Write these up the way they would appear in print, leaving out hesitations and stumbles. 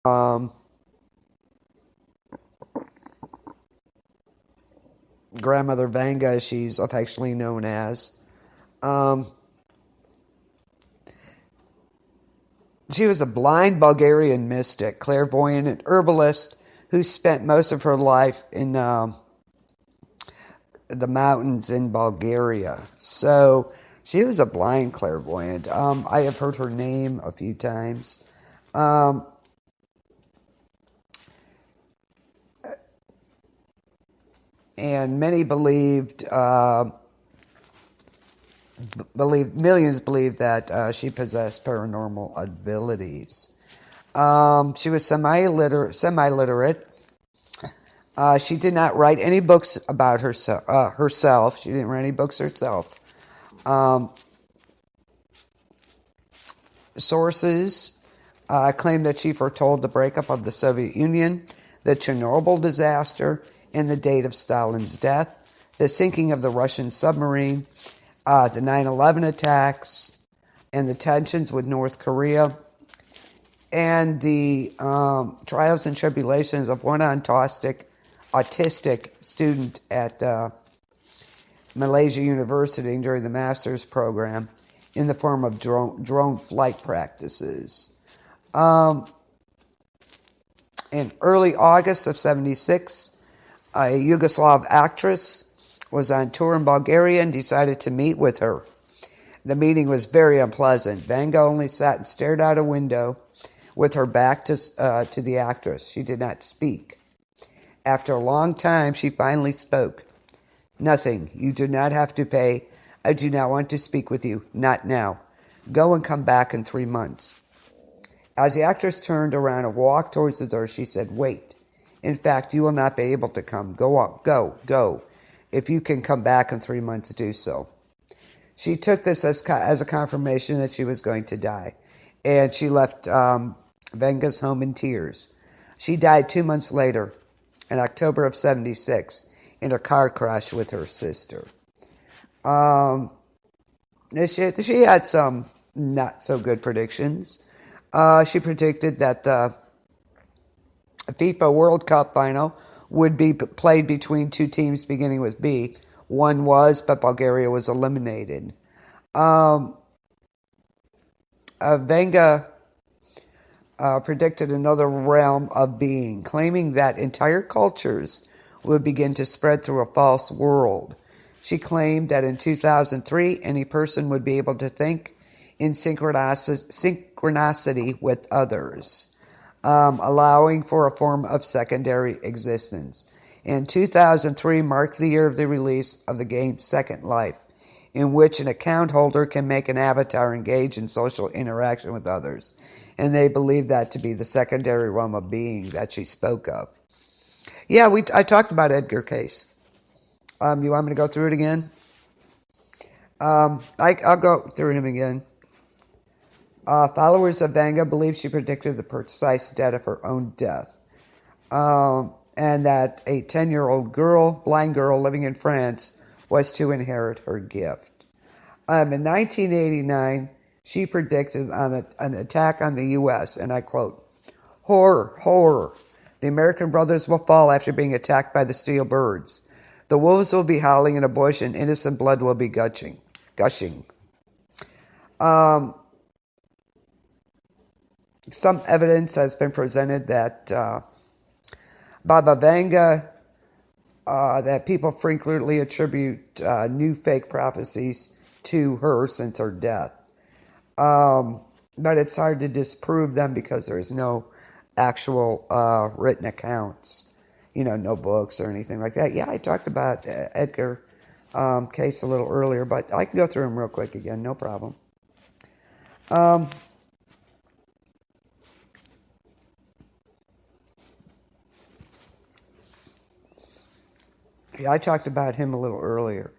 um, grandmother Vanga, as she's affectionately known as. Um, she was a blind Bulgarian mystic, clairvoyant, and herbalist who spent most of her life in the mountains in Bulgaria. So she was a blind clairvoyant. I have heard her name a few times. Um, and many millions believed that she possessed paranormal abilities. She was semi-literate. She did not write any books about herself. She didn't write any books herself. Sources claim that she foretold the breakup of the Soviet Union, the Chernobyl disaster, and the date of Stalin's death, the sinking of the Russian submarine, the 9/11 attacks, and the tensions with North Korea, and the trials and tribulations of one autistic student at Malaysia University during the master's program in the form of drone flight practices. In early August of 1976, a Yugoslav actress was on tour in Bulgaria and decided to meet with her. The meeting was very unpleasant. Vanga only sat and stared out a window with her back to the actress. She did not speak. After a long time, she finally spoke. "Nothing. You do not have to pay. I do not want to speak with you. Not now. Go and come back in 3 months." As the actress turned around and walked towards the door, she said, "Wait. In fact, you will not be able to come. Go on. Go. If you can come back in 3 months, do so." She took this as a confirmation that she was going to die. And she left Vanga's home in tears. She died 2 months later, in October of 1976, in a car crash with her sister. She had some not so good predictions. She predicted that the FIFA World Cup final would be played between two teams beginning with B. One was, but Bulgaria was eliminated. Vanga predicted another realm of being, claiming that entire cultures would begin to spread through a false world. She claimed that in 2003, any person would be able to think in synchronicity with others, allowing for a form of secondary existence. In 2003 marked the year of the release of the game Second Life, in which an account holder can make an avatar engage in social interaction with others. And they believe that to be the secondary realm of being that she spoke of. Yeah, I talked about Edgar Case. You want me to go through it again? I'll go through him again. Followers of Vanga believe she predicted the precise date of her own death. And that a 10-year-old blind girl living in France, was to inherit her gift. In 1989, she predicted an attack on the U.S., and I quote, "Horror, horror. The American brothers will fall after being attacked by the steel birds. The wolves will be howling in a bush, and innocent blood will be gushing." Some evidence has been presented that Baba Vanga, that people frequently attribute new fake prophecies to her since her death. But it's hard to disprove them because there's no actual written accounts, no books or anything like that. Yeah, I talked about Edgar Case a little earlier, but I can go through him real quick again, no problem. Yeah, I talked about him a little earlier.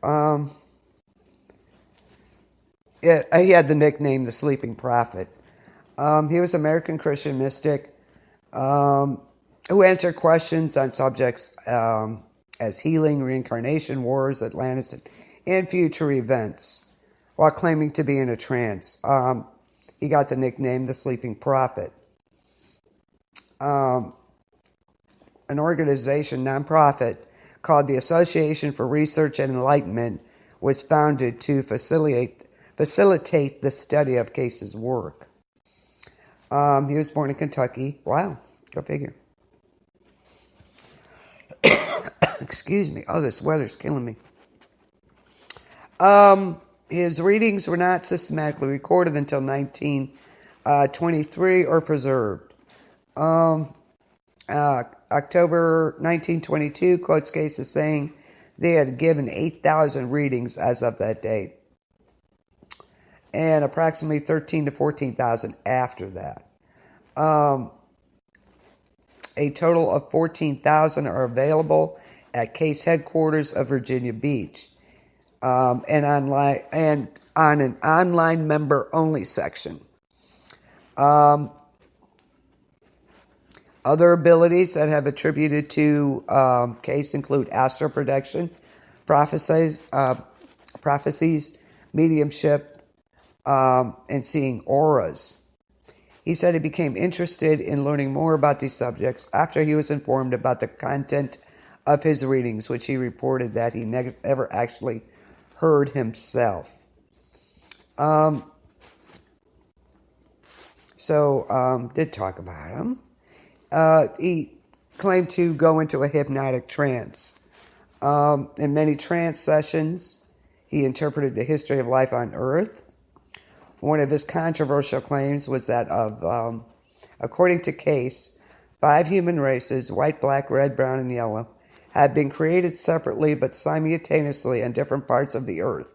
He had the nickname the Sleeping Prophet. He was an American Christian mystic who answered questions on subjects as healing, reincarnation, wars, Atlantis, and future events, while claiming to be in a trance. He got the nickname the Sleeping Prophet. an organization, nonprofit, called the Association for Research and Enlightenment, was founded to facilitate the study of Case's work. He was born in Kentucky. Wow, go figure. Excuse me. Oh, this weather's killing me. His readings were not systematically recorded until 1923 or preserved. October 1922 quotes Case as saying they had given 8,000 readings as of that date, and approximately 13 to 14,000 after that. A total of 14,000 are available at Case headquarters of Virginia Beach, and online and on an online member-only section. Other abilities that have attributed to Case include astral projection, prophecies, mediumship, and seeing auras. He said he became interested in learning more about these subjects after he was informed about the content of his readings, which he reported that he never actually heard himself. Did talk about him. He claimed to go into a hypnotic trance. In many trance sessions, he interpreted the history of life on Earth. One of his controversial claims was that according to Case, 5 human races, white, black, red, brown, and yellow, had been created separately but simultaneously on different parts of the Earth.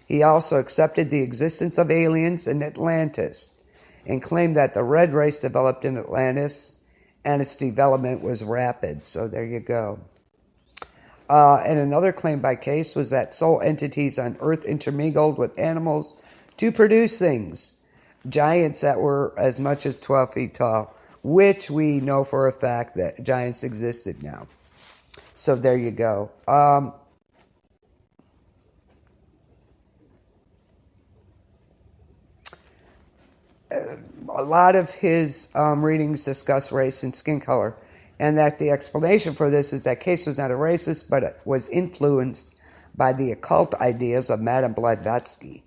He also accepted the existence of aliens in Atlantis and claimed that the red race developed in Atlantis and its development was rapid. So there you go. And another claim by Case was that soul entities on Earth intermingled with animals to produce things, giants that were as much as 12 feet tall, which we know for a fact that giants existed now. So there you go. A lot of his readings discuss race and skin color, and that the explanation for this is that Case was not a racist, but was influenced by the occult ideas of Madame Blavatsky.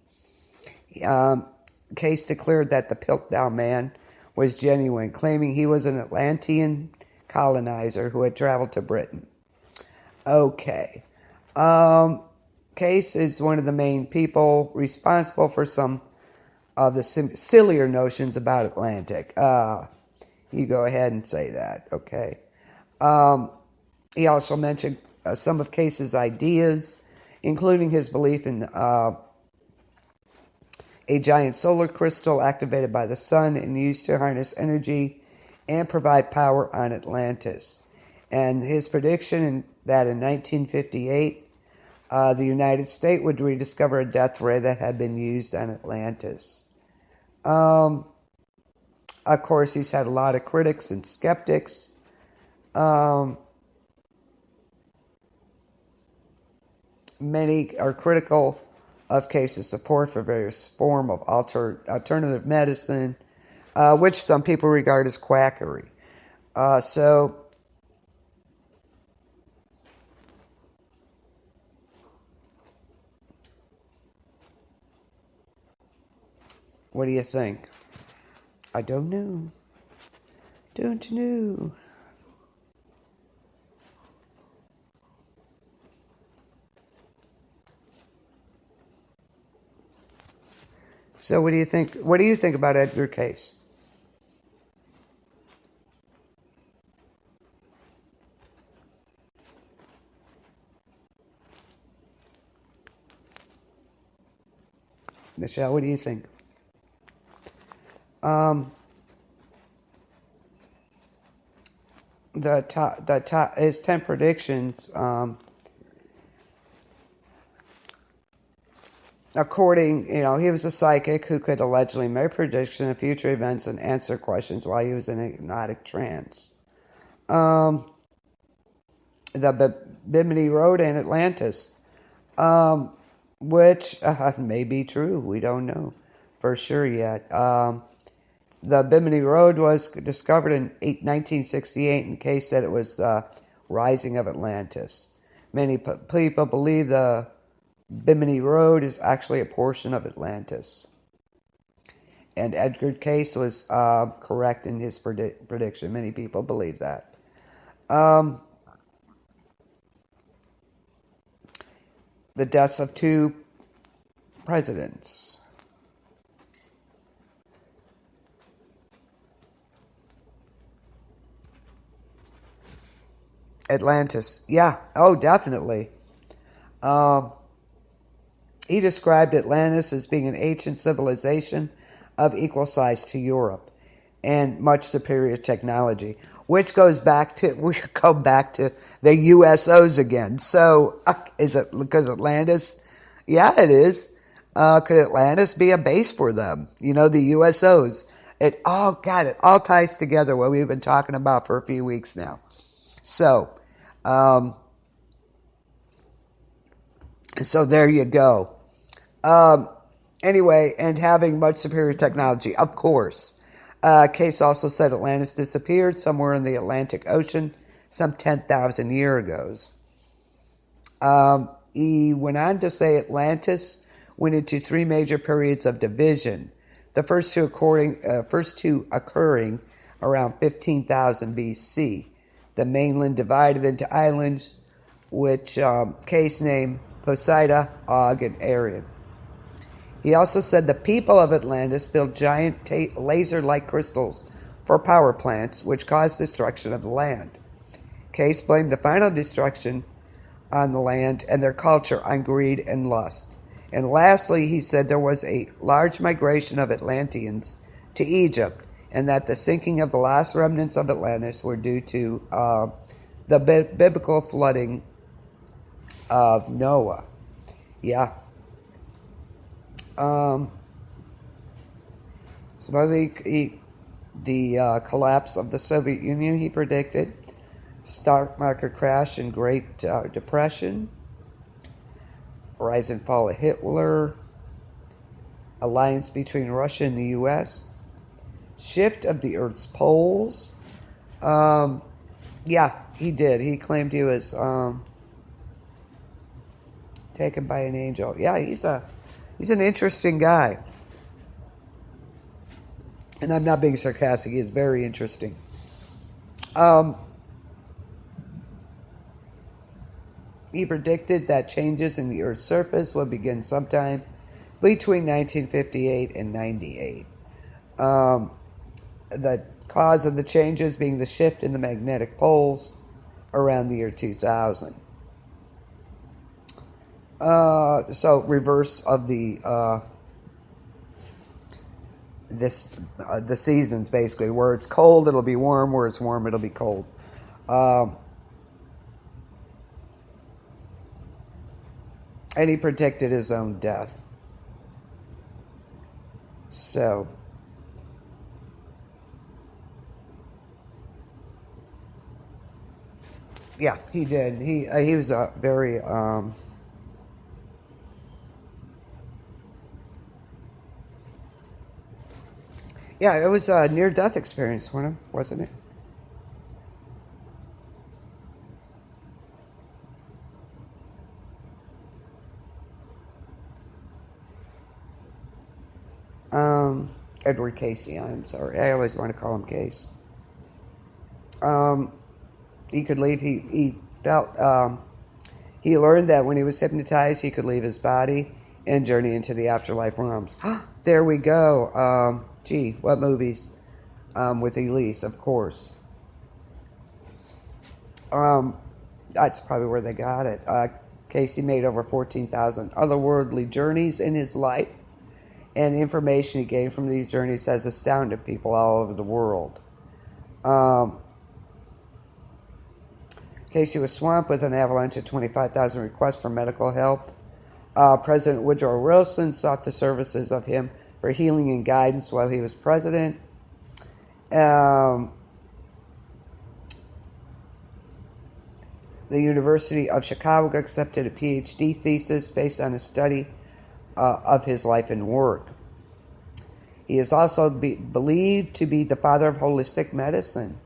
Case declared that the Piltdown Man was genuine, claiming he was an Atlantean colonizer who had traveled to Britain. Okay. Case is one of the main people responsible for some of the sillier notions about Atlantic. You go ahead and say that, okay. He also mentioned some of Case's ideas, including his belief in a giant solar crystal activated by the sun and used to harness energy and provide power on Atlantis. And his prediction that in 1958, the United States would rediscover a death ray that had been used on Atlantis. Of course, he's had a lot of critics and skeptics. Many are critical of Case's support for various forms of alternative medicine, which some people regard as quackery. So, what do you think? I don't know. Don't know. So what do you think? What do you think about Edgar Case? Michelle, what do you think? His 10 predictions, according, he was a psychic who could allegedly make predictions of future events and answer questions while he was in a hypnotic trance. The Bimini Road in Atlantis, which may be true. We don't know for sure yet. The Bimini Road was discovered in 1968, and Case said it was the rising of Atlantis. Many people believe the Bimini Road is actually a portion of Atlantis. And Edgar Case was correct in his prediction. Many people believe that. The deaths of 2 presidents. Atlantis. Yeah. Oh, definitely. He described Atlantis as being an ancient civilization of equal size to Europe and much superior technology, which we go back to the USOs again. So, is it because Atlantis? Yeah, it is. Could Atlantis be a base for them? The USOs. It all ties together, what we've been talking about for a few weeks now. So there you go. Anyway, and having much superior technology, of course. Case also said Atlantis disappeared somewhere in the Atlantic Ocean some 10,000 years ago. He went on to say Atlantis went into 3 major periods of division. The first two occurring around 15,000 BC. The mainland divided into islands, which Case named Poseida, Og, and Arion. He also said the people of Atlantis built giant laser-like crystals for power plants, which caused destruction of the land. Case blamed the final destruction on the land and their culture on greed and lust. And lastly, he said there was a large migration of Atlanteans to Egypt, and that the sinking of the last remnants of Atlantis were due to the biblical flooding of Noah. Yeah. Supposedly, the collapse of the Soviet Union, he predicted. Stock market crash and Great Depression. Rise and fall of Hitler. Alliance between Russia and the U.S. Shift of the Earth's poles. Yeah, he did. He claimed he was taken by an angel. Yeah, he's an interesting guy. And I'm not being sarcastic. He is very interesting. He predicted that changes in the Earth's surface would begin sometime between 1958 and 98. The cause of the changes being the shift in the magnetic poles around the year 2000. So reverse of the seasons, basically. Where it's cold, it'll be warm. Where it's warm, it'll be cold. And he predicted his own death. So, yeah, he did. He was a very yeah, it was a near-death experience for him, wasn't it? Edward Casey, I'm sorry. I always want to call him Case. He could leave. He felt. He learned that when he was hypnotized, he could leave his body and journey into the afterlife realms. There we go. Gee, what movies? With Elise, of course. That's probably where they got it. Casey made over 14,000 otherworldly journeys in his life, and the information he gained from these journeys has astounded people all over the world. Casey was swamped with an avalanche of 25,000 requests for medical help. President Woodrow Wilson sought the services of him for healing and guidance while he was president. The University of Chicago accepted a PhD thesis based on a study of his life and work. He is also believed to be the father of holistic medicine.